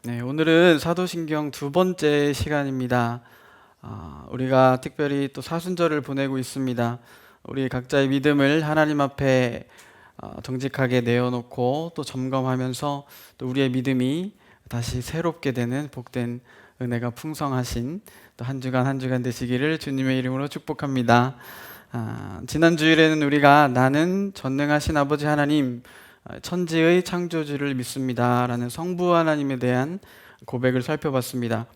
네, 오늘은 사도신경 두 번째 시간입니다. 우리가 특별히 또 사순절을 보내고 있습니다. 우리 각자의 믿음을 하나님 앞에 정직하게 내어놓고 또 점검하면서 또 우리의 믿음이 다시 새롭게 되는 복된 은혜가 풍성하신 또 한 주간 한 주간 되시기를 주님의 이름으로 축복합니다. 지난 주일에는 우리가 나는 전능하신 아버지 하나님 천지의 창조주를 믿습니다 라는 성부 하나님에 대한 고백을 살펴봤습니다.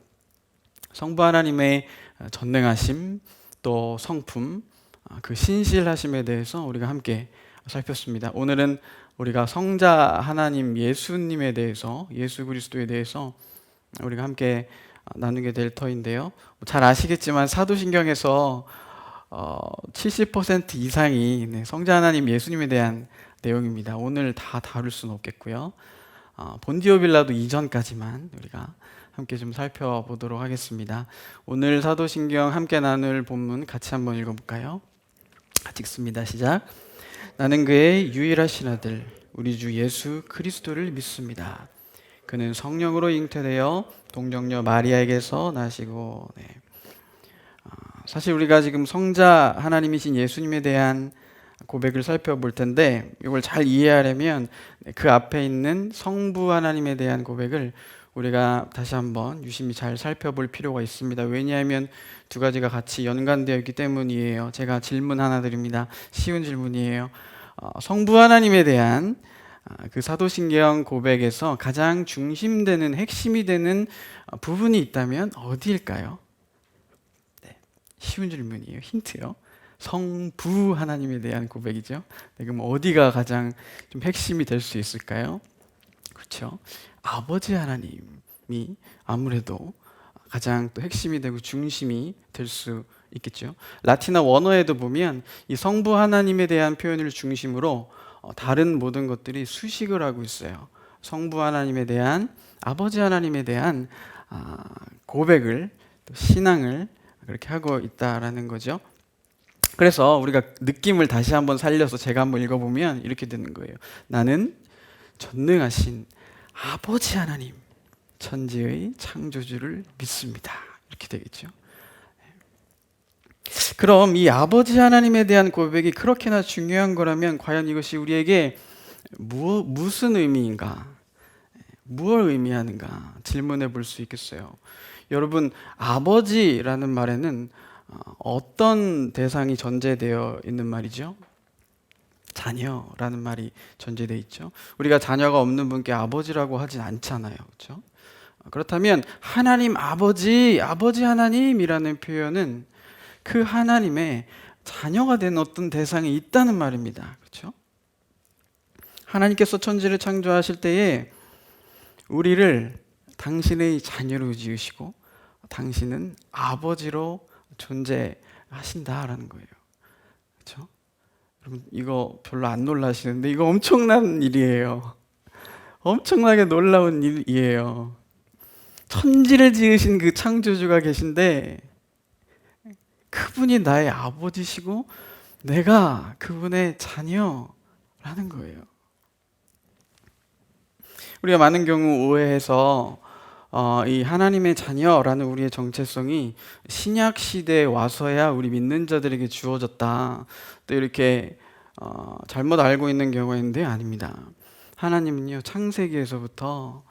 성부 하나님의 전능하심 또 성품 그 신실하심에 대해서 우리가 함께 살폈습니다. 오늘은 우리가 성자 하나님 예수님에 대해서 예수 그리스도에 대해서 우리가 함께 나누게 될 터인데요. 잘 아시겠지만 사도신경에서 70% 이상이 성자 하나님 예수님에 대한 내용입니다. 오늘 다 다룰 수는 없겠고요. 본디오 빌라도 이전까지만 우리가 함께 좀 살펴보도록 하겠습니다. 오늘 사도신경 함께 나눌 본문 같이 한번 읽어볼까요? 같이 읽습니다. 시작. 나는 그의 유일하신 아들 우리 주 예수 그리스도를 믿습니다. 그는 성령으로 잉태되어 동정녀 마리아에게서 나시고 사실 우리가 지금 성자 하나님이신 예수님에 대한 고백을 살펴볼 텐데 이걸 잘 이해하려면 그 앞에 있는 성부 하나님에 대한 고백을 우리가 다시 한번 유심히 잘 살펴볼 필요가 있습니다. 왜냐하면 두 가지가 같이 연관되어 있기 때문이에요. 제가 질문 하나 드립니다. 쉬운 질문이에요. 성부 하나님에 대한 그 사도신경 고백에서 가장 중심되는 핵심이 되는 부분이 있다면 어디일까요? 쉬운 질문이에요. 힌트요. 성부 하나님에 대한 고백이죠. 그럼 어디가 가장 좀 핵심이 될 수 있을까요? 그렇죠. 아버지 하나님이 아무래도 가장 또 핵심이 되고 중심이 될 수 있겠죠. 라틴어 원어에도 보면 이 성부 하나님에 대한 표현을 중심으로 다른 모든 것들이 수식을 하고 있어요. 성부 하나님에 대한 아버지 하나님에 대한 고백을 또 신앙을 그렇게 하고 있다라는 거죠. 그래서 우리가 느낌을 다시 한번 살려서 제가 한번 읽어보면 이렇게 되는 거예요. 나는 전능하신 아버지 하나님 천지의 창조주를 믿습니다. 이렇게 되겠죠. 그럼 이 아버지 하나님에 대한 고백이 그렇게나 중요한 거라면 과연 이것이 우리에게 무슨 의미인가? 무엇을 의미하는가? 질문해 볼 수 있겠어요. 여러분, 아버지라는 말에는 어떤 대상이 전제되어 있는 말이죠? 자녀라는 말이 전제되어 있죠. 우리가 자녀가 없는 분께 아버지라고 하진 않잖아요. 그렇죠? 그렇다면 하나님 아버지 하나님이라는 표현은 그 하나님의 자녀가 된 어떤 대상이 있다는 말입니다. 그렇죠? 하나님께서 천지를 창조하실 때에 우리를 당신의 자녀로 지으시고 당신은 아버지로 존재하신다라는 거예요. 그렇죠? 여러분 이거 별로 안 놀라시는데 이거 엄청난 일이에요. 엄청나게 놀라운 일이에요. 천지를 지으신 그 창조주가 계신데 그분이 나의 아버지시고 내가 그분의 자녀라는 거예요. 우리가 많은 경우 오해해서 이 하나님의 자녀라는 우리의 정체성이 신약 시대에 와서야 우리 믿는 자들에게 주어졌다. 또 이렇게 잘못 알고 있는 경우가 있는데 아닙니다. 하나님은요 창세기에서부터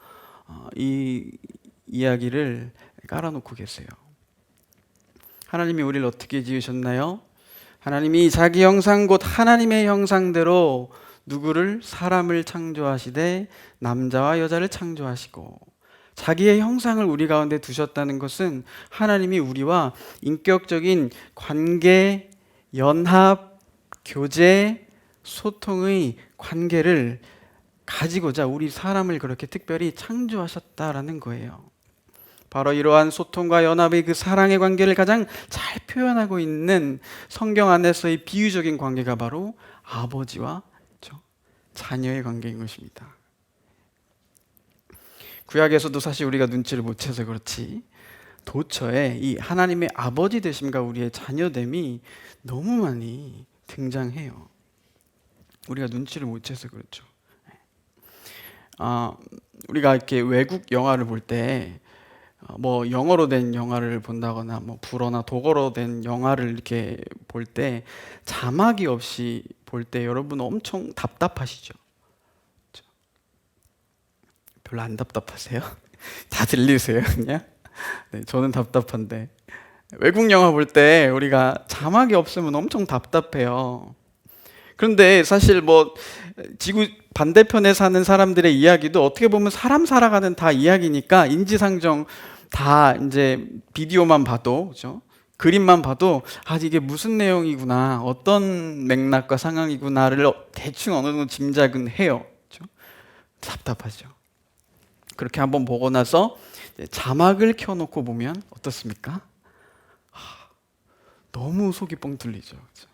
이 이야기를 깔아놓고 계세요. 하나님이 우리를 어떻게 지으셨나요? 하나님이 자기 형상 곧 하나님의 형상대로 누구를 사람을 창조하시되 남자와 여자를 창조하시고 자기의 형상을 우리 가운데 두셨다는 것은 하나님이 우리와 인격적인 관계, 연합, 교제, 소통의 관계를 가지고자 우리 사람을 그렇게 특별히 창조하셨다라는 거예요. 바로 이러한 소통과 연합의 그 사랑의 관계를 가장 잘 표현하고 있는 성경 안에서의 비유적인 관계가 바로 아버지와 자녀의 관계인 것입니다. 구약에서도 사실 우리가 눈치를 못 채서 그렇지 도처에 이 하나님의 아버지 되심과 우리의 자녀됨이 너무 많이 등장해요. 우리가 눈치를 못 채서 그렇죠. 우리가 이렇게 외국 영화를 볼 때 뭐 영어로 된 영화를 본다거나 뭐 불어나 독어로 된 영화를 이렇게 볼 때 자막이 없이 볼 때 여러분 엄청 답답하시죠? 그렇죠? 별로 안 답답하세요? 다 들리세요, 그냥? 네, 저는 답답한데 외국 영화 볼 때 우리가 자막이 없으면 엄청 답답해요. 그런데 사실 뭐 지구 반대편에 사는 사람들의 이야기도 어떻게 보면 사람 살아가는 다 이야기니까 인지상정 다 이제 비디오만 봐도, 그죠? 그림만 봐도 이게 무슨 내용이구나, 어떤 맥락과 상황이구나를 대충 어느 정도 짐작은 해요. 그죠? 답답하죠. 그렇게 한번 보고 나서 자막을 켜놓고 보면 어떻습니까? 너무 속이 뻥 뚫리죠. 그죠?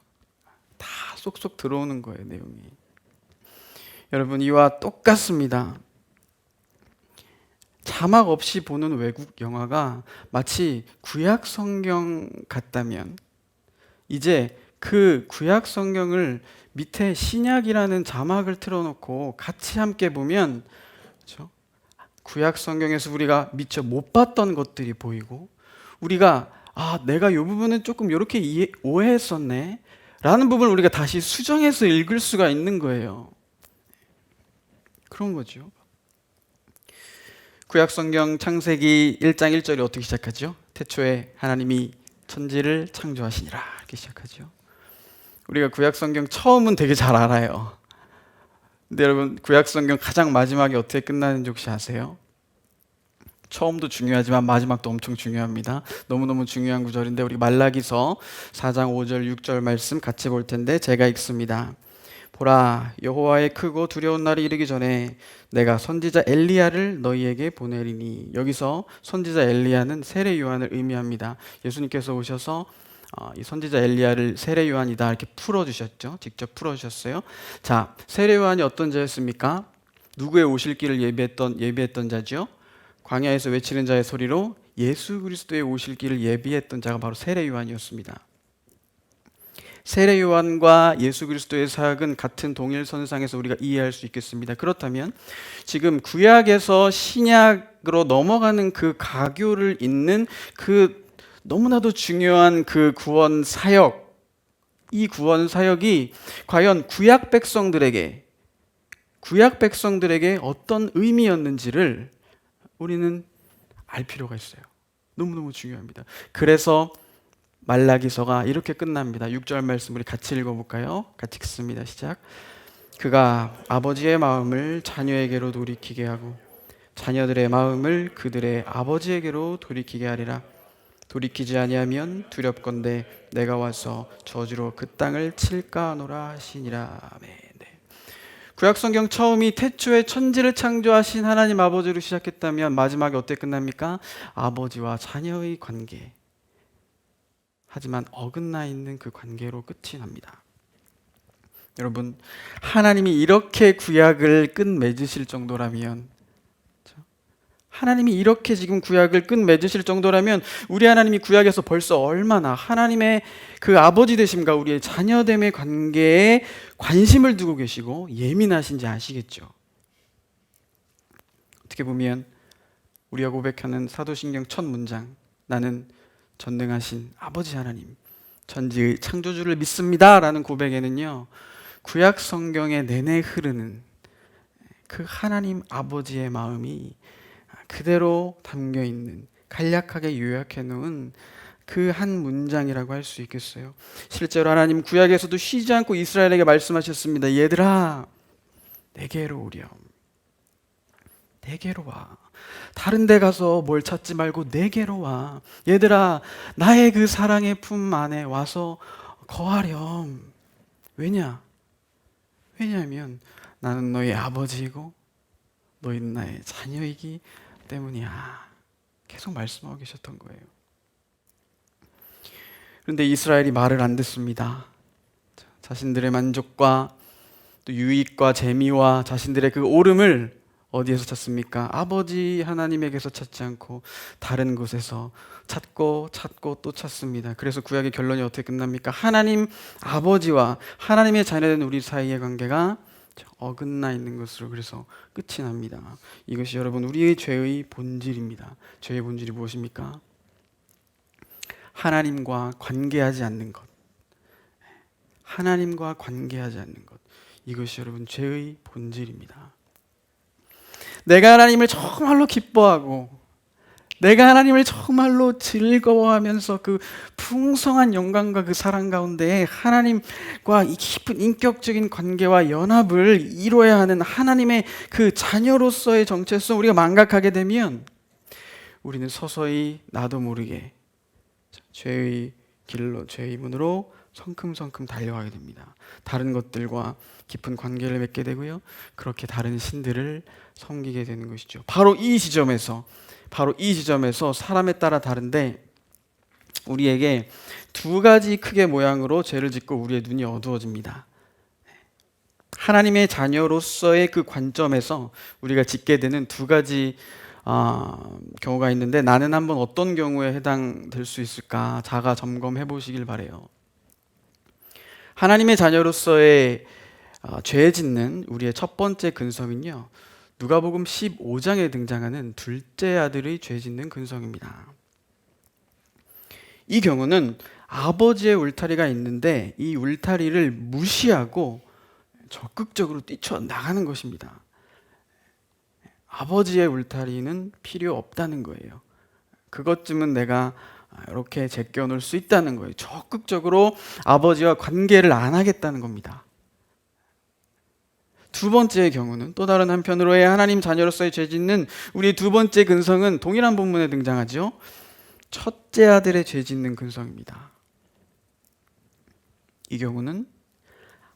다 쏙쏙 들어오는 거예요, 내용이. 여러분, 이와 똑같습니다. 자막 없이 보는 외국 영화가 마치 구약 성경 같다면 이제 그 구약 성경을 밑에 신약이라는 자막을 틀어놓고 같이 함께 보면, 그렇죠? 구약 성경에서 우리가 미처 못 봤던 것들이 보이고, 우리가 내가 이 부분은 조금 이렇게 오해했었네 라는 부분을 우리가 다시 수정해서 읽을 수가 있는 거예요. 그런 거죠. 구약성경 창세기 1장 1절이 어떻게 시작하죠? 태초에 하나님이 천지를 창조하시니라 이렇게 시작하죠. 우리가 구약성경 처음은 되게 잘 알아요. 근데 여러분, 구약성경 가장 마지막에 어떻게 끝나는지 혹시 아세요? 처음도 중요하지만 마지막도 엄청 중요합니다. 너무너무 중요한 구절인데 우리 말라기서 4장 5절 6절 말씀 같이 볼 텐데 제가 읽습니다. 보라, 여호와의 크고 두려운 날이 이르기 전에 내가 선지자 엘리야를 너희에게 보내리니. 여기서 선지자 엘리야는 세례 요한을 의미합니다. 예수님께서 오셔서 이 선지자 엘리야를 세례 요한이다 이렇게 풀어주셨죠. 직접 풀어주셨어요. 자, 세례 요한이 어떤 자였습니까? 누구의 오실 길을 예비했던 자죠? 광야에서 외치는 자의 소리로 예수 그리스도의 오실 길을 예비했던 자가 바로 세례 요한이었습니다. 세례 요한과 예수 그리스도의 사역은 같은 동일선상에서 우리가 이해할 수 있겠습니다. 그렇다면 지금 구약에서 신약으로 넘어가는 그 가교를 잇는 그 너무나도 중요한 그 구원 사역, 이 구원 사역이 과연 구약 백성들에게 어떤 의미였는지를 우리는 알 필요가 있어요. 너무너무 중요합니다. 그래서 말라기서가 이렇게 끝납니다. 6절 말씀 우리 같이 읽어볼까요? 같이 읽습니다. 시작. 그가 아버지의 마음을 자녀에게로 돌이키게 하고 자녀들의 마음을 그들의 아버지에게로 돌이키게 하리라. 돌이키지 아니하면 두렵건대 내가 와서 저주로 그 땅을 칠까 하노라 하시니라. 아멘. 네. 구약성경 처음이 태초에 천지를 창조하신 하나님 아버지로 시작했다면 마지막에 어떻게 끝납니까? 아버지와 자녀의 관계. 하지만 어긋나 있는 그 관계로 끝이 납니다. 여러분, 하나님이 이렇게 구약을 끝맺으실 정도라면, 하나님이 이렇게 지금 구약을 끝맺으실 정도라면 우리 하나님이 구약에서 벌써 얼마나 하나님의 그 아버지 되심과 우리의 자녀됨의 관계에 관심을 두고 계시고 예민하신지 아시겠죠? 어떻게 보면 우리가 고백하는 사도신경 첫 문장, 나는 전능하신 아버지 하나님, 전지의 창조주를 믿습니다 라는 고백에는요, 구약 성경에 내내 흐르는 그 하나님 아버지의 마음이 그대로 담겨있는, 간략하게 요약해 놓은 그 한 문장이라고 할 수 있겠어요. 실제로 하나님 구약에서도 쉬지 않고 이스라엘에게 말씀하셨습니다. 얘들아, 내게로 오렴. 내게로 와. 다른 데 가서 뭘 찾지 말고 내게로 와. 얘들아, 나의 그 사랑의 품 안에 와서 거하렴. 왜냐하면 나는 너의 아버지이고 너희는 나의 자녀이기 때문이야. 계속 말씀하고 계셨던 거예요. 그런데 이스라엘이 말을 안 듣습니다. 자신들의 만족과 또 유익과 재미와 자신들의 그 오름을 어디에서 찾습니까? 아버지 하나님에게서 찾지 않고 다른 곳에서 찾고 또 찾습니다. 그래서 구약의 결론이 어떻게 끝납니까? 하나님 아버지와 하나님의 자녀된 우리 사이의 관계가 어긋나 있는 것으로 그래서 끝이 납니다. 이것이 여러분 우리의 죄의 본질입니다. 죄의 본질이 무엇입니까? 하나님과 관계하지 않는 것. 하나님과 관계하지 않는 것. 이것이 여러분 죄의 본질입니다. 내가 하나님을 정말로 기뻐하고 내가 하나님을 정말로 즐거워하면서 그 풍성한 영광과 그 사랑 가운데 하나님과 이 깊은 인격적인 관계와 연합을 이루어야 하는 하나님의 그 자녀로서의 정체성 우리가 망각하게 되면 우리는 서서히 나도 모르게 죄의 길로, 죄의 문으로 성큼성큼 달려가게 됩니다. 다른 것들과 깊은 관계를 맺게 되고요. 그렇게 다른 신들을 섬기게 되는 것이죠. 바로 이 지점에서 사람에 따라 다른데 우리에게 두 가지 크게 모양으로 죄를 짓고 우리의 눈이 어두워집니다. 하나님의 자녀로서의 그 관점에서 우리가 짓게 되는 두 가지 경우가 있는데 나는 한번 어떤 경우에 해당될 수 있을까 자가 점검해 보시길 바래요. 하나님의 자녀로서의 죄 짓는 우리의 첫 번째 근성은요, 누가복음 15장에 등장하는 둘째 아들의 죄 짓는 근성입니다. 이 경우는 아버지의 울타리가 있는데 이 울타리를 무시하고 적극적으로 뛰쳐나가는 것입니다. 아버지의 울타리는 필요 없다는 거예요. 그것쯤은 내가 이렇게 제껴놓을 수 있다는 거예요. 적극적으로 아버지와 관계를 안 하겠다는 겁니다. 두 번째의 경우는 또 다른 한편으로의 하나님 자녀로서의 죄 짓는 우리의 두 번째 근성은 동일한 본문에 등장하죠. 첫째 아들의 죄 짓는 근성입니다. 이 경우는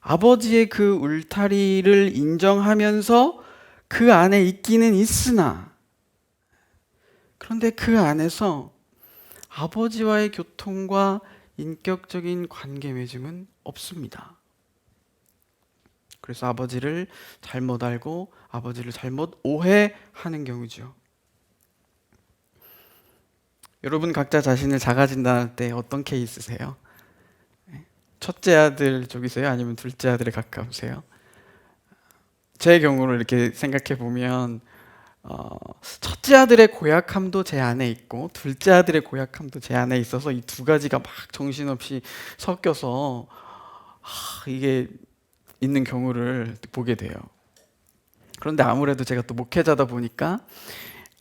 아버지의 그 울타리를 인정하면서 그 안에 있기는 있으나 그런데 그 안에서 아버지와의 교통과 인격적인 관계 맺음은 없습니다. 그래서 아버지를 잘못 알고 아버지를 잘못 오해하는 경우죠. 여러분 각자 자신을 자가 진단할 때 어떤 케이스세요? 첫째 아들 쪽이세요? 아니면 둘째 아들에 가까우세요? 제 경우를 이렇게 생각해 보면 첫째 아들의 고약함도 제 안에 있고 둘째 아들의 고약함도 제 안에 있어서 이 두 가지가 막 정신없이 섞여서 이게 있는 경우를 보게 돼요. 그런데 아무래도 제가 또 목회자다 보니까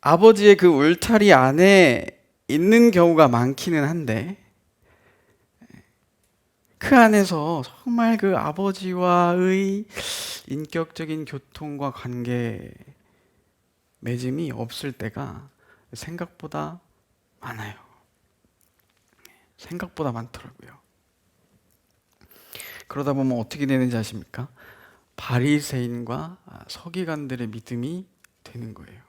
아버지의 그 울타리 안에 있는 경우가 많기는 한데 그 안에서 정말 그 아버지와의 인격적인 교통과 관계 맺음이 없을 때가 생각보다 많아요. 생각보다 많더라고요. 그러다 보면 어떻게 되는지 아십니까? 바리새인과 서기관들의 믿음이 되는 거예요.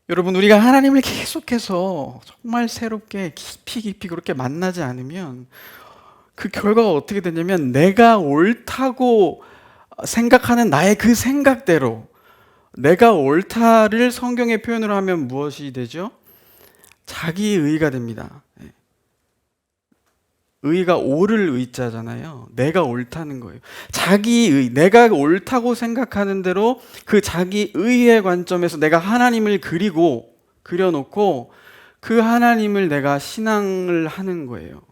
여러분 우리가 하나님을 계속해서 정말 새롭게 깊이 그렇게 만나지 않으면 그 결과가 어떻게 되냐면 내가 옳다고 생각하는 나의 그 생각대로 내가 옳다를 성경의 표현으로 하면 무엇이 되죠? 자기의가 됩니다. 의가 옳을 의자잖아요. 내가 옳다는 거예요. 자기의, 내가 옳다고 생각하는 대로 그 자기의의 관점에서 내가 하나님을 그려놓고 그 하나님을 내가 신앙을 하는 거예요.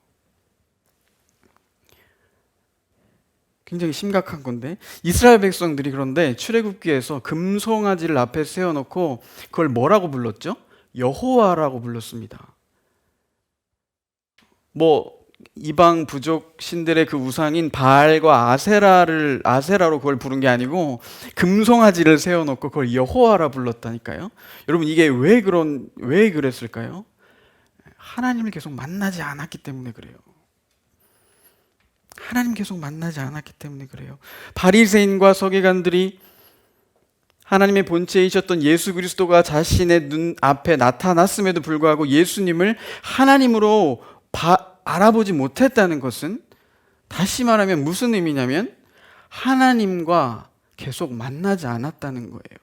굉장히 심각한 건데 이스라엘 백성들이 그런데 출애굽기에서 금송아지를 앞에 세워놓고 그걸 뭐라고 불렀죠? 여호와라고 불렀습니다. 이방 부족 신들의 그 우상인 바알과 아세라로 그걸 부른 게 아니고 금송아지를 세워놓고 그걸 여호와라 불렀다니까요. 여러분 이게 왜 그랬을까요? 하나님을 계속 만나지 않았기 때문에 그래요. 하나님 계속 만나지 않았기 때문에 그래요. 바리새인과 서기관들이 하나님의 본체이셨던 예수 그리스도가 자신의 눈 앞에 나타났음에도 불구하고 예수님을 하나님으로 알아보지 못했다는 것은 다시 말하면 무슨 의미냐면 하나님과 계속 만나지 않았다는 거예요.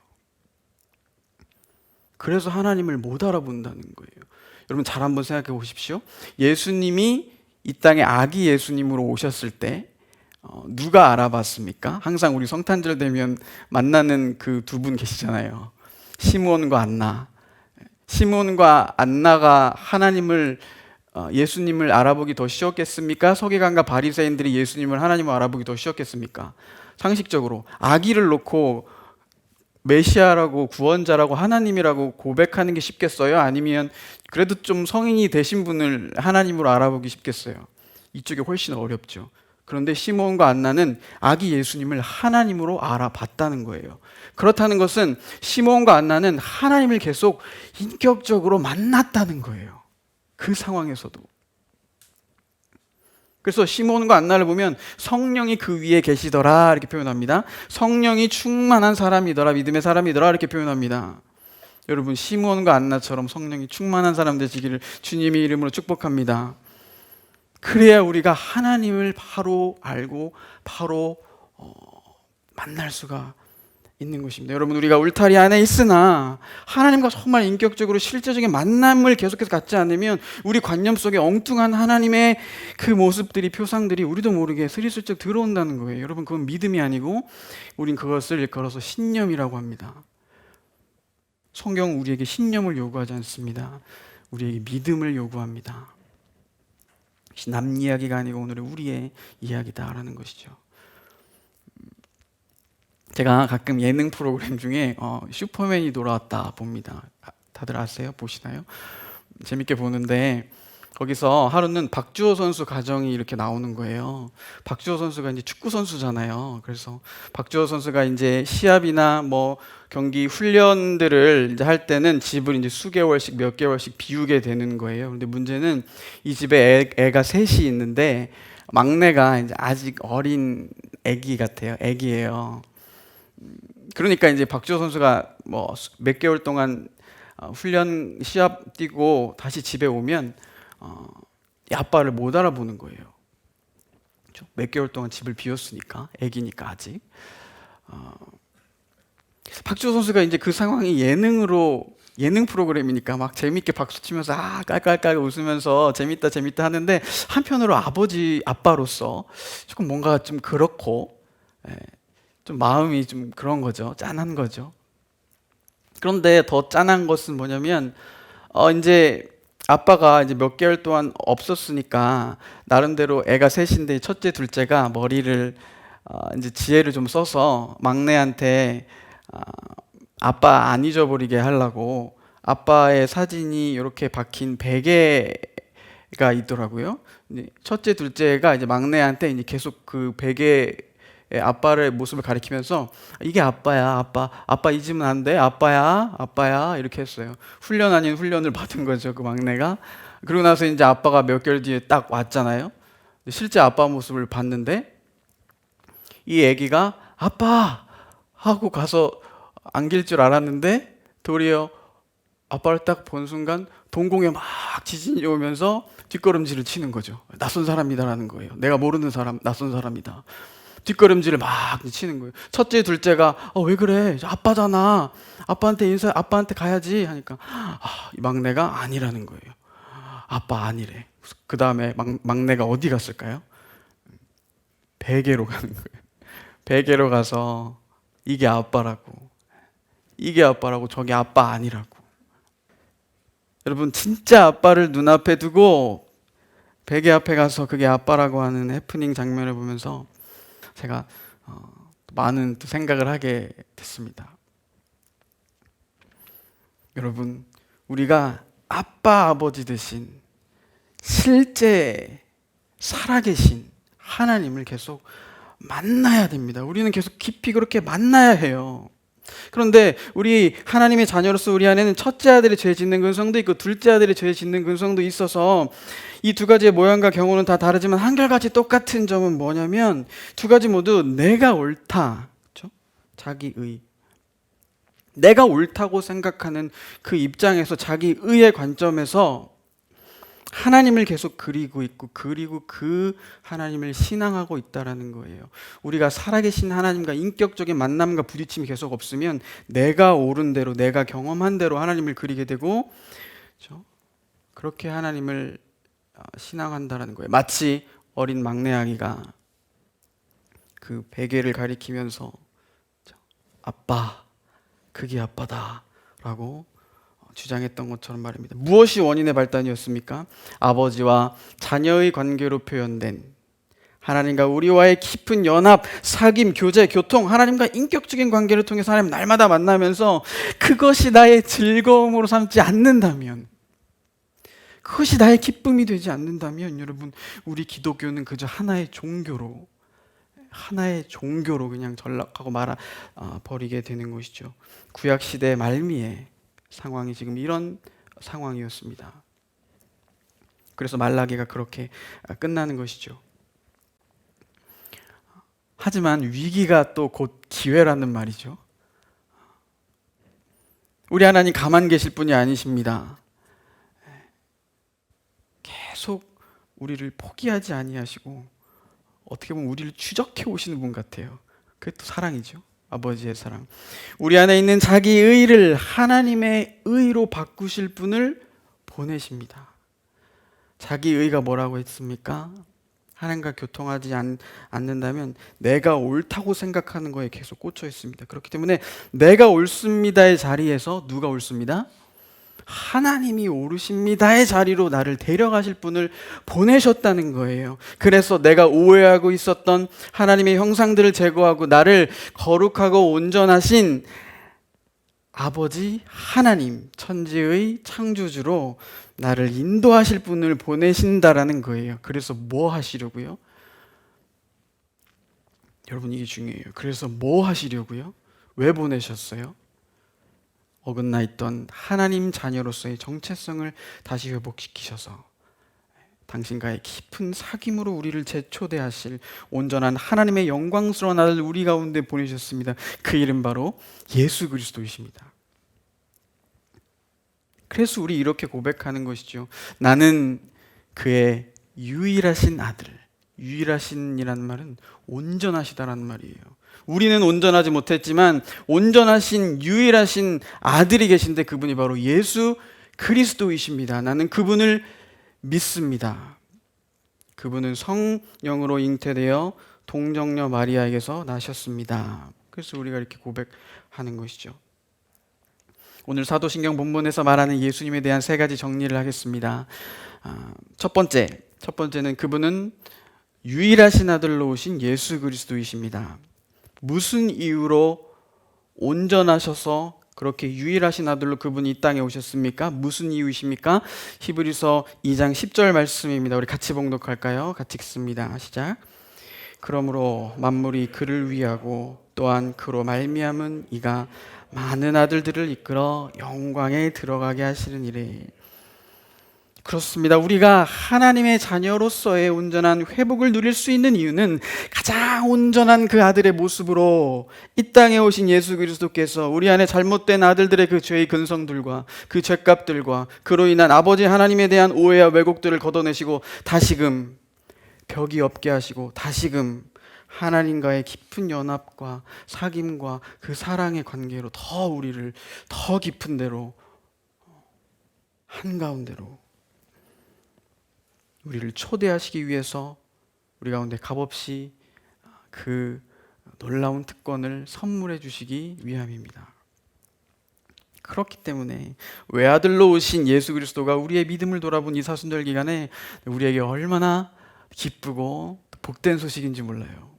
그래서 하나님을 못 알아본다는 거예요. 여러분 잘 한번 생각해 보십시오. 예수님이 이 땅에 아기 예수님으로 오셨을 때 누가 알아봤습니까? 항상 우리 성탄절 되면 만나는 그 두 분 계시잖아요. 시므온과 안나. 시므온과 안나가 예수님을 알아보기 더 쉬웠겠습니까? 서기관과 바리새인들이 예수님을 하나님을 알아보기 더 쉬웠겠습니까? 상식적으로 아기를 놓고 메시아라고 구원자라고 하나님이라고 고백하는 게 쉽겠어요? 아니면 그래도 좀 성인이 되신 분을 하나님으로 알아보기 쉽겠어요? 이쪽이 훨씬 어렵죠. 그런데 시므온과 안나는 아기 예수님을 하나님으로 알아봤다는 거예요. 그렇다는 것은 시므온과 안나는 하나님을 계속 인격적으로 만났다는 거예요. 그 상황에서도. 그래서 시므온과 안나를 보면 성령이 그 위에 계시더라 이렇게 표현합니다. 성령이 충만한 사람이더라, 믿음의 사람이더라 이렇게 표현합니다. 여러분, 시므온과 안나처럼 성령이 충만한 사람 되시기를 주님의 이름으로 축복합니다. 그래야 우리가 하나님을 바로 알고 바로 만날 수가 있는 것입니다. 여러분, 우리가 울타리 안에 있으나 하나님과 정말 인격적으로 실제적인 만남을 계속해서 갖지 않으면 우리 관념 속에 엉뚱한 하나님의 그 모습들이, 표상들이 우리도 모르게 스리슬쩍 들어온다는 거예요. 여러분, 그건 믿음이 아니고 우린 그것을 일컬어서 신념이라고 합니다. 성경은 우리에게 신념을 요구하지 않습니다. 우리에게 믿음을 요구합니다. 남 이야기가 아니고 오늘의 우리의 이야기다라는 것이죠. 제가 가끔 예능 프로그램 중에 슈퍼맨이 돌아왔다 봅니다. 다들 아세요? 보시나요? 재밌게 보는데 거기서 하루는 박주호 선수 가정이 이렇게 나오는 거예요. 박주호 선수가 이제 축구 선수잖아요. 그래서 박주호 선수가 이제 시합이나 뭐 경기 훈련들을 이제 할 때는 집을 이제 수개월씩 몇 개월씩 비우게 되는 거예요. 근데 문제는 이 집에 애가 셋이 있는데 막내가 이제 아직 어린 애기 같아요. 애기예요. 그러니까 이제 박주호 선수가 뭐 몇 개월 동안 훈련 시합 뛰고 다시 집에 오면 이 아빠를 못 알아보는 거예요. 그렇죠? 몇 개월 동안 집을 비웠으니까, 애기니까 아직. 박주호 선수가 이제 그 상황이 예능 프로그램이니까 막 재밌게 박수 치면서 깔깔깔 웃으면서 재밌다 재밌다 하는데 한편으로 아빠로서 조금 뭔가 좀 그렇고 좀 마음이 좀 그런 거죠. 짠한 거죠. 그런데 더 짠한 것은 뭐냐면 이제 아빠가 이제 몇 개월 동안 없었으니까 나름대로 애가 셋인데 첫째, 둘째가 머리를 이제 지혜를 좀 써서 막내한테 아빠 안 잊어버리게 하려고 아빠의 사진이 이렇게 박힌 베개가 있더라고요. 첫째, 둘째가 이제 막내한테 이제 계속 그 베개 아빠의 모습을 가리키면서 이게 아빠야, 아빠 잊으면 안 돼, 아빠야 이렇게 했어요. 훈련 아닌 훈련을 받은 거죠, 그 막내가. 그러고 나서 이제 아빠가 몇 개월 뒤에 딱 왔잖아요. 실제 아빠 모습을 봤는데 이 애기가 아빠 하고 가서 안길 줄 알았는데 도리어 아빠를 딱 본 순간 동공에 막 지진이 오면서 뒷걸음질을 치는 거죠. 낯선 사람이다라는 거예요. 내가 모르는 사람, 낯선 사람이다. 뒷걸음질을 막 치는 거예요. 첫째, 둘째가 왜 그래? 아빠잖아. 아빠한테 가야지 하니까 이 막내가 아니라는 거예요. 아빠 아니래. 그 다음에 막내가 어디 갔을까요? 베개로 가는 거예요. 베개로 가서 이게 아빠라고 저게 아빠 아니라고. 여러분, 진짜 아빠를 눈앞에 두고 베개 앞에 가서 그게 아빠라고 하는 해프닝 장면을 보면서 제가 많은 생각을 하게 됐습니다. 여러분, 우리가 아빠, 아버지 되신 실제 살아계신 하나님을 계속 만나야 됩니다. 우리는 계속 깊이 그렇게 만나야 해요. 그런데 우리 하나님의 자녀로서 우리 안에는 첫째 아들이 죄 짓는 근성도 있고 둘째 아들이 죄 짓는 근성도 있어서 이 두 가지의 모양과 경우는 다 다르지만 한결같이 똑같은 점은 뭐냐면 두 가지 모두 내가 옳다, 그렇죠? 자기의, 내가 옳다고 생각하는 그 입장에서 자기의의 관점에서 하나님을 계속 그리고 있고 그리고 그 하나님을 신앙하고 있다라는 거예요. 우리가 살아계신 하나님과 인격적인 만남과 부딪힘이 계속 없으면 내가 옳은 대로 내가 경험한 대로 하나님을 그리게 되고, 그렇죠? 그렇게 하나님을 신앙한다라는 거예요. 마치 어린 막내 아기가 그 베개를 가리키면서 아빠, 그게 아빠다 라고 주장했던 것처럼 말입니다. 무엇이 원인의 발단이었습니까? 아버지와 자녀의 관계로 표현된 하나님과 우리와의 깊은 연합, 사귐, 교제, 교통, 하나님과 인격적인 관계를 통해서 하나님 날마다 만나면서 그것이 나의 즐거움으로 삼지 않는다면, 그것이 나의 기쁨이 되지 않는다면 여러분, 우리 기독교는 그저 하나의 종교로 그냥 전락하고 버리게 되는 것이죠. 구약시대 말미에 상황이 지금 이런 상황이었습니다. 그래서 말라기가 그렇게 끝나는 것이죠. 하지만 위기가 또 곧 기회라는 말이죠. 우리 하나님 가만 계실 분이 아니십니다. 계속 우리를 포기하지 아니하시고 어떻게 보면 우리를 추적해 오시는 분 같아요. 그게 또 사랑이죠. 아버지의 사랑. 우리 안에 있는 자기 의를 하나님의 의로 바꾸실 분을 보내십니다. 자기 의가 뭐라고 했습니까? 하나님과 교통하지 않는다면 내가 옳다고 생각하는 거에 계속 꽂혀 있습니다. 그렇기 때문에 내가 옳습니다의 자리에서 누가 옳습니다? 하나님이 옳으십니다의 자리로 나를 데려가실 분을 보내셨다는 거예요. 그래서 내가 오해하고 있었던 하나님의 형상들을 제거하고 나를 거룩하고 온전하신 아버지 하나님, 천지의 창조주로 나를 인도하실 분을 보내신다라는 거예요. 그래서 뭐 하시려고요? 여러분, 이게 중요해요. 그래서 뭐 하시려고요? 왜 보내셨어요? 어긋나 있던 하나님 자녀로서의 정체성을 다시 회복시키셔서 당신과의 깊은 사귐으로 우리를 재초대하실 온전한 하나님의 영광스러운 아들 우리 가운데 보내셨습니다. 그 이름 바로 예수 그리스도이십니다. 그래서 우리 이렇게 고백하는 것이죠. 나는 그의 유일하신 아들. 유일하신이라는 말은 온전하시다라는 말이에요. 우리는 온전하지 못했지만 온전하신 유일하신 아들이 계신데 그분이 바로 예수 그리스도이십니다. 나는 그분을 믿습니다. 그분은 성령으로 잉태되어 동정녀 마리아에게서 나셨습니다. 그래서 우리가 이렇게 고백하는 것이죠. 오늘 사도신경 본문에서 말하는 예수님에 대한 세 가지 정리를 하겠습니다. 첫 번째는 그분은 유일하신 아들로 오신 예수 그리스도이십니다. 무슨 이유로 온전하셔서 그렇게 유일하신 아들로 그분이 이 땅에 오셨습니까? 무슨 이유이십니까? 히브리서 2장 10절 말씀입니다. 우리 같이 봉독할까요? 같이 읽습니다. 시작. 그러므로 만물이 그를 위하고 또한 그로 말미암은 이가 많은 아들들을 이끌어 영광에 들어가게 하시는 이래. 그렇습니다. 우리가 하나님의 자녀로서의 온전한 회복을 누릴 수 있는 이유는 가장 온전한 그 아들의 모습으로 이 땅에 오신 예수 그리스도께서 우리 안에 잘못된 아들들의 그 죄의 근성들과 그 죄값들과 그로 인한 아버지 하나님에 대한 오해와 왜곡들을 걷어내시고 다시금 벽이 없게 하시고 다시금 하나님과의 깊은 연합과 사귐과 그 사랑의 관계로 더 우리를 더 깊은 데로 한가운데로 우리를 초대하시기 위해서 우리 가운데 값없이 그 놀라운 특권을 선물해 주시기 위함입니다. 그렇기 때문에 외아들로 오신 예수 그리스도가 우리의 믿음을 돌아본 이 사순절 기간에 우리에게 얼마나 기쁘고 복된 소식인지 몰라요.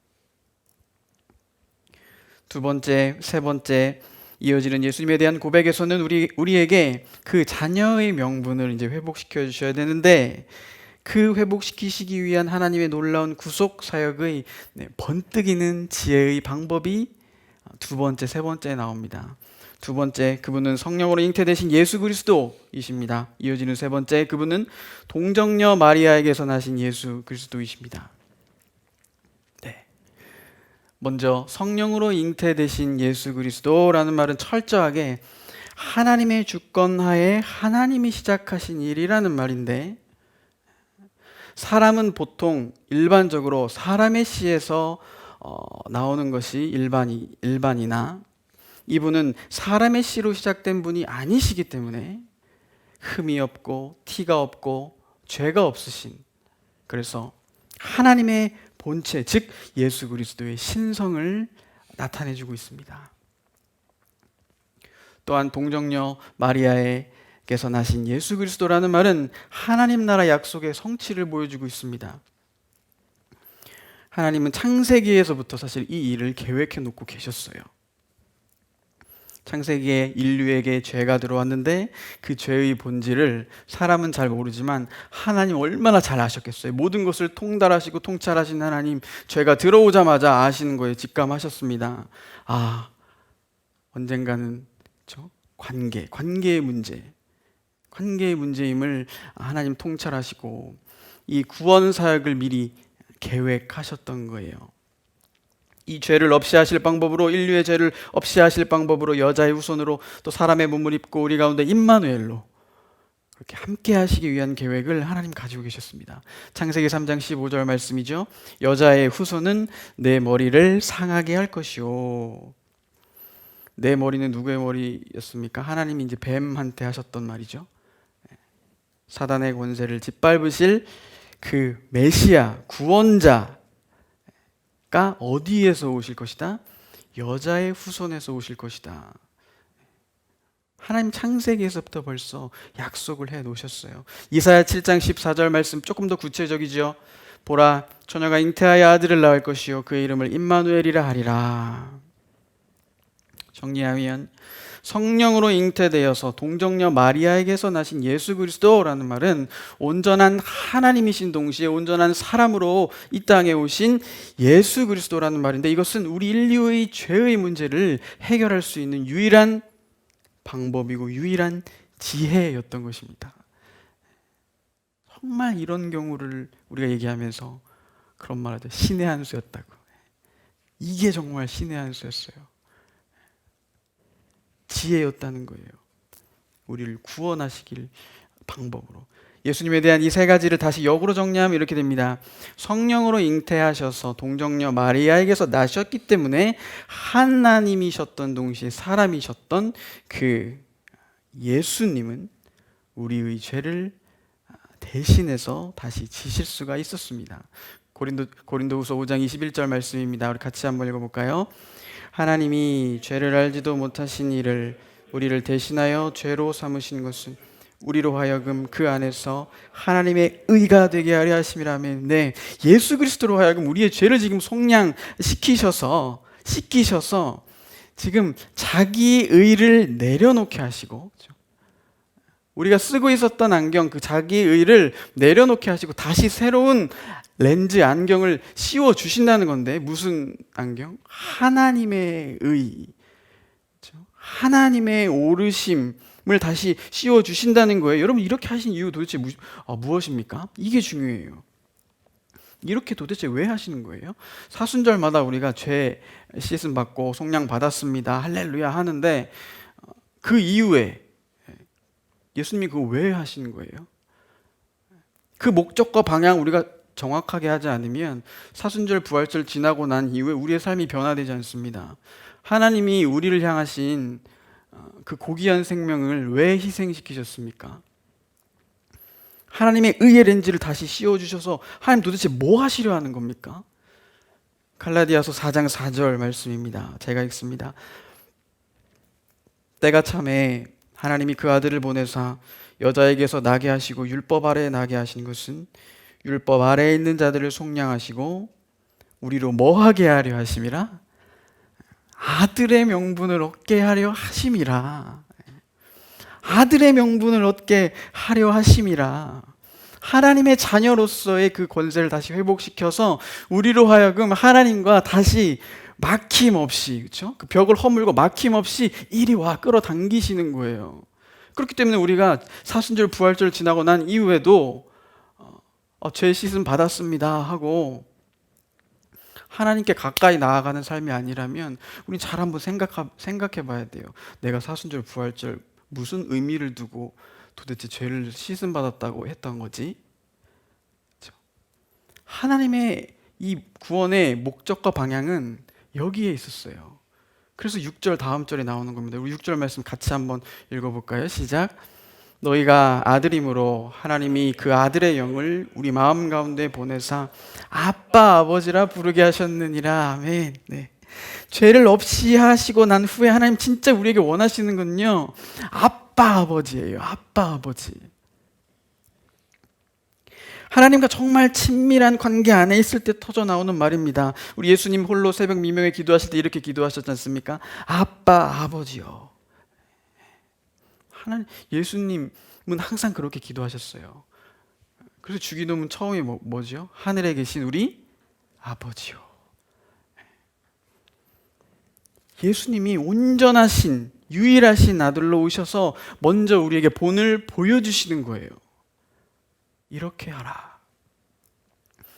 두 번째, 세 번째 이어지는 예수님에 대한 고백에서는 우리에게 그 자녀의 명분을 이제 회복시켜 주셔야 되는데 그 회복시키시기 위한 하나님의 놀라운 구속 사역의 번뜩이는 지혜의 방법이 두 번째, 세 번째에 나옵니다. 두 번째, 그분은 성령으로 잉태되신 예수 그리스도이십니다. 이어지는 세 번째, 그분은 동정녀 마리아에게서 나신 예수 그리스도이십니다. 네. 먼저 성령으로 잉태되신 예수 그리스도라는 말은 철저하게 하나님의 주권하에 하나님이 시작하신 일이라는 말인데 사람은 보통 일반적으로 사람의 씨에서 나오는 것이 일반이나 이분은 사람의 씨로 시작된 분이 아니시기 때문에 흠이 없고 티가 없고 죄가 없으신 그래서 하나님의 본체, 즉 예수 그리스도의 신성을 나타내주고 있습니다. 또한 동정녀 마리아에게서 나신 예수 그리스도라는 말은 하나님 나라 약속의 성취를 보여주고 있습니다. 하나님은 창세기에서부터 사실 이 일을 계획해 놓고 계셨어요. 창세기에 인류에게 죄가 들어왔는데 그 죄의 본질을 사람은 잘 모르지만 하나님 얼마나 잘 아셨겠어요. 모든 것을 통달하시고 통찰하신 하나님, 죄가 들어오자마자 아시는 거에 직감하셨습니다. 아, 언젠가는 관계의 문제임을 하나님 통찰하시고 이 구원 사역을 미리 계획하셨던 거예요. 이 죄를 없이 하실 방법으로, 인류의 죄를 없이 하실 방법으로 여자의 후손으로 또 사람의 몸을 입고 우리 가운데 임마누엘로 그렇게 함께 하시기 위한 계획을 하나님 가지고 계셨습니다. 창세기 3장 15절 말씀이죠. 여자의 후손은 내 머리를 상하게 할 것이요. 내 머리는 누구의 머리였습니까? 하나님이 이제 뱀한테 하셨던 말이죠. 사단의 권세를 짓밟으실 그 메시아, 구원자 가 어디에서 오실 것이다? 여자의 후손에서 오실 것이다. 하나님 창세기에서부터 벌써 약속을 해 놓으셨어요. 이사야 7장 14절 말씀 조금 더 구체적이죠. 보라, 처녀가 잉태하여 아들을 낳을 것이요 그의 이름을 임마누엘이라 하리라. 정리하면 성령으로 잉태되어서 동정녀 마리아에게서 나신 예수 그리스도라는 말은 온전한 하나님이신 동시에 온전한 사람으로 이 땅에 오신 예수 그리스도라는 말인데, 이것은 우리 인류의 죄의 문제를 해결할 수 있는 유일한 방법이고 유일한 지혜였던 것입니다. 정말 이런 경우를 우리가 얘기하면서 그런 말 하죠. 신의 한 수였다고. 이게 정말 신의 한 수였어요. 지혜였다는 거예요. 우리를 구원하시길 방법으로. 예수님에 대한 이 세 가지를 다시 역으로 정리하면 이렇게 됩니다. 성령으로 잉태하셔서 동정녀 마리아에게서 나셨기 때문에 하나님이셨던 동시에 사람이셨던 그 예수님은 우리의 죄를 대신해서 다시 지실 수가 있었습니다. 고린도후서 5장 21절 말씀입니다. 우리 같이 한번 읽어볼까요? 하나님이 죄를 알지도 못하신 이를 우리를 대신하여 죄로 삼으신 것은 우리로 하여금 그 안에서 하나님의 의가 되게 하려 하심이라면, 네, 예수 그리스도로 하여금 우리의 죄를 지금 속량시키셔서 씻기셔서 지금 자기 의를 내려놓게 하시고, 우리가 쓰고 있었던 안경, 그 자기 의를 내려놓게 하시고 다시 새로운 렌즈 안경을 씌워 주신다는 건데, 무슨 안경? 하나님의 의, 하나님의 오르심을 다시 씌워 주신다는 거예요. 여러분, 이렇게 하신 이유 도대체 무엇입니까? 이게 중요해요. 이렇게 도대체 왜 하시는 거예요? 사순절마다 우리가 죄 씻음 받고 속량 받았습니다, 할렐루야 하는데, 그 이후에 예수님이 그거 왜 하시는 거예요? 그 목적과 방향 우리가 정확하게 하지 않으면 사순절 부활절 지나고 난 이후에 우리의 삶이 변화되지 않습니다. 하나님이 우리를 향하신 그 고귀한 생명을 왜 희생시키셨습니까? 하나님의 의의 렌즈를 다시 씌워주셔서 하나님 도대체 뭐 하시려 하는 겁니까? 갈라디아서 4장 4절 말씀입니다. 제가 읽습니다. 때가 참에 하나님이 그 아들을 보내사 여자에게서 나게 하시고 율법 아래에 나게 하신 것은 율법 아래에 있는 자들을 속량하시고 우리로 뭐하게 하려 하심이라? 아들의 명분을 얻게 하려 하심이라. 아들의 명분을 얻게 하려 하심이라. 하나님의 자녀로서의 그 권세를 다시 회복시켜서 우리로 하여금 하나님과 다시 막힘없이, 그렇죠? 그 벽을 허물고 막힘없이 이리 와 끌어당기시는 거예요. 그렇기 때문에 우리가 사순절 부활절 지나고 난 이후에도 죄 씻음 받았습니다 하고 하나님께 가까이 나아가는 삶이 아니라면 우리 잘 한번 생각해 봐야 돼요. 내가 사순절 부활절 무슨 의미를 두고 도대체 죄를 씻음 받았다고 했던 거지? 그렇죠? 하나님의 이 구원의 목적과 방향은 여기에 있었어요. 그래서 6절 다음 절에 나오는 겁니다. 우리 6절 말씀 같이 한번 읽어볼까요? 시작. 너희가 아들임으로 하나님이 그 아들의 영을 우리 마음 가운데 보내사 아빠 아버지라 부르게 하셨느니라. 아멘. 네. 죄를 없이 하시고 난 후에 하나님 진짜 우리에게 원하시는 건요, 아빠 아버지예요. 아빠 아버지. 하나님과 정말 친밀한 관계 안에 있을 때 터져 나오는 말입니다. 우리 예수님 홀로 새벽 미명에 기도하실 때 이렇게 기도하셨지 않습니까? 아빠 아버지요. 하나님, 예수님은 항상 그렇게 기도하셨어요. 그래서 주기도문 처음이 뭐죠? 하늘에 계신 우리 아버지요. 예수님이 온전하신 유일하신 아들로 오셔서 먼저 우리에게 본을 보여주시는 거예요. 이렇게 하라.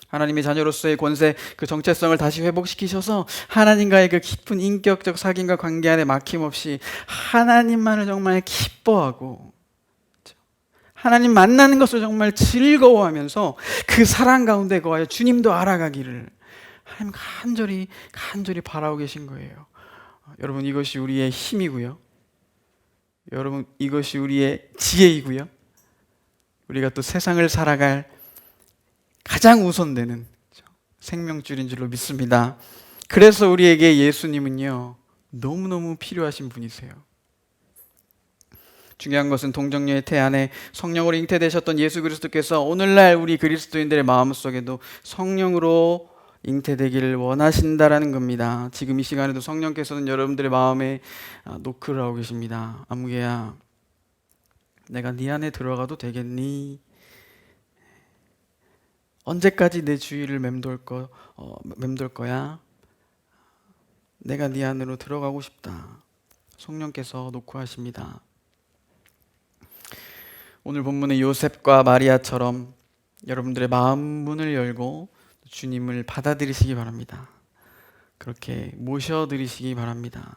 하나님의 자녀로서의 권세, 그 정체성을 다시 회복시키셔서 하나님과의 그 깊은 인격적 사귐과 관계 안에 막힘없이 하나님만을 정말 기뻐하고 하나님 만나는 것을 정말 즐거워하면서 그 사랑 가운데 거하여 주님도 알아가기를 하나님 간절히 바라고 계신 거예요. 여러분, 이것이 우리의 힘이고요. 여러분, 이것이 우리의 지혜이고요. 우리가 또 세상을 살아갈 가장 우선되는 생명줄인 줄로 믿습니다. 그래서 우리에게 예수님은요, 너무너무 필요하신 분이세요. 중요한 것은 동정녀의 태 안에 성령으로 잉태되셨던 예수 그리스도께서 오늘날 우리 그리스도인들의 마음속에도 성령으로 잉태되기를 원하신다라는 겁니다. 지금 이 시간에도 성령께서는 여러분들의 마음에 노크를 하고 계십니다. 아무개야, 내가 네 안에 들어가도 되겠니? 언제까지 내 주위를 맴돌 거야? 내가 네 안으로 들어가고 싶다. 성령께서 노크하십니다. 오늘 본문의 요셉과 마리아처럼 여러분들의 마음 문을 열고 주님을 받아들이시기 바랍니다. 그렇게 모셔드리시기 바랍니다.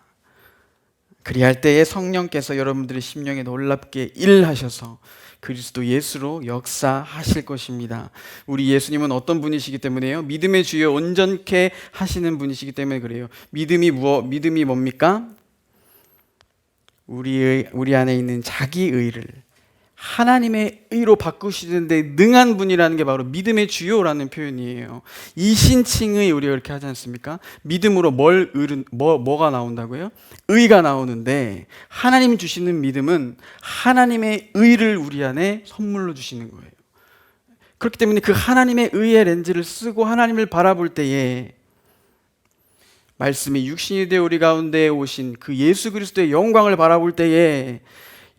그리할 때에 성령께서 여러분들의 심령에 놀랍게 일하셔서 그리스도 예수로 역사하실 것입니다. 우리 예수님은 어떤 분이시기 때문에요? 믿음의 주여 온전케 하시는 분이시기 때문에 그래요. 믿음이 뭡니까? 우리 안에 있는 자기 의를 하나님의 의로 바꾸시는데 능한 분이라는 게 바로 믿음의 주요라는 표현이에요. 이신칭의 우리가 그렇게 하지 않습니까? 믿음으로 뭐가 나온다고요? 의가 나오는데 하나님 주시는 믿음은 하나님의 의를 우리 안에 선물로 주시는 거예요. 그렇기 때문에 그 하나님의 의의 렌즈를 쓰고 하나님을 바라볼 때에 말씀이 육신이 되어 우리 가운데 오신 그 예수 그리스도의 영광을 바라볼 때에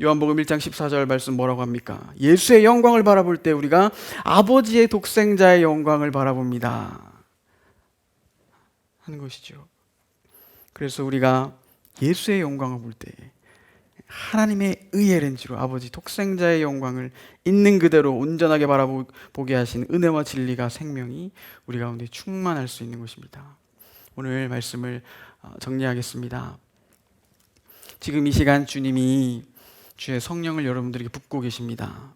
요한복음 1장 14절 말씀 뭐라고 합니까? 예수의 영광을 바라볼 때 우리가 아버지의 독생자의 영광을 바라봅니다 하는 것이죠. 그래서 우리가 예수의 영광을 볼 때 하나님의 의의 렌즈로 아버지 독생자의 영광을 있는 그대로 온전하게 바라보게 하신 은혜와 진리가 생명이 우리 가운데 충만할 수 있는 것입니다. 오늘 말씀을 정리하겠습니다. 지금 이 시간 주님이 주의 성령을 여러분들에게 붓고 계십니다.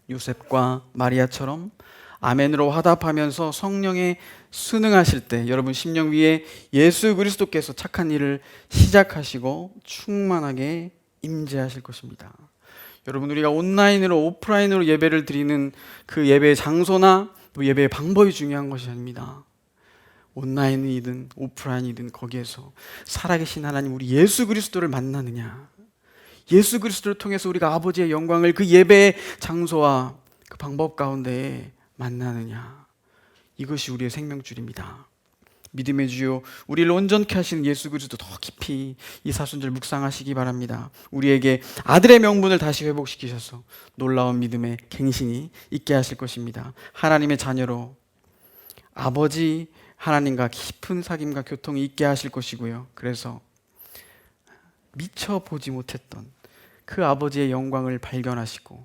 요셉과 마리아처럼 아멘으로 화답하면서 성령에 순응하실 때 여러분 심령 위에 예수 그리스도께서 착한 일을 시작하시고 충만하게 임재하실 것입니다. 여러분, 우리가 온라인으로 오프라인으로 예배를 드리는 그 예배의 장소나 또 예배의 방법이 중요한 것이 아닙니다. 온라인이든 오프라인이든 거기에서 살아계신 하나님 우리 예수 그리스도를 만나느냐, 예수 그리스도를 통해서 우리가 아버지의 영광을 그 예배의 장소와 그 방법 가운데 만나느냐, 이것이 우리의 생명줄입니다. 믿음의 주요 우리를 온전케 하시는 예수 그리스도 더 깊이 이 사순절 묵상하시기 바랍니다. 우리에게 아들의 명분을 다시 회복시키셔서 놀라운 믿음의 갱신이 있게 하실 것입니다. 하나님의 자녀로 아버지 하나님과 깊은 사귐과 교통이 있게 하실 것이고요. 그래서 미처 보지 못했던 그 아버지의 영광을 발견하시고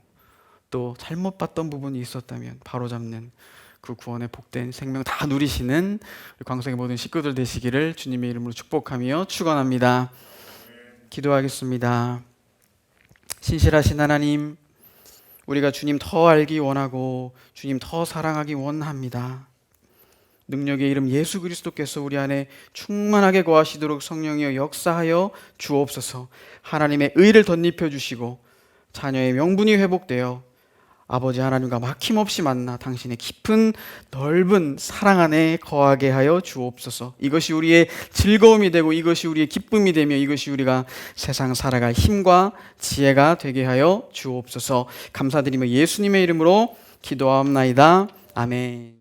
또 잘못 봤던 부분이 있었다면 바로잡는 그 구원의 복된 생명 다 누리시는 광성의 모든 식구들 되시기를 주님의 이름으로 축복하며 축원합니다. 기도하겠습니다. 신실하신 하나님, 우리가 주님 더 알기 원하고 주님 더 사랑하기 원합니다. 능력의 이름 예수 그리스도께서 우리 안에 충만하게 거하시도록 성령이여 역사하여 주옵소서. 하나님의 의를 덧입혀 주시고 자녀의 명분이 회복되어 아버지 하나님과 막힘없이 만나 당신의 깊은 넓은 사랑 안에 거하게 하여 주옵소서. 이것이 우리의 즐거움이 되고 이것이 우리의 기쁨이 되며 이것이 우리가 세상 살아갈 힘과 지혜가 되게 하여 주옵소서. 감사드리며 예수님의 이름으로 기도하옵나이다. 아멘.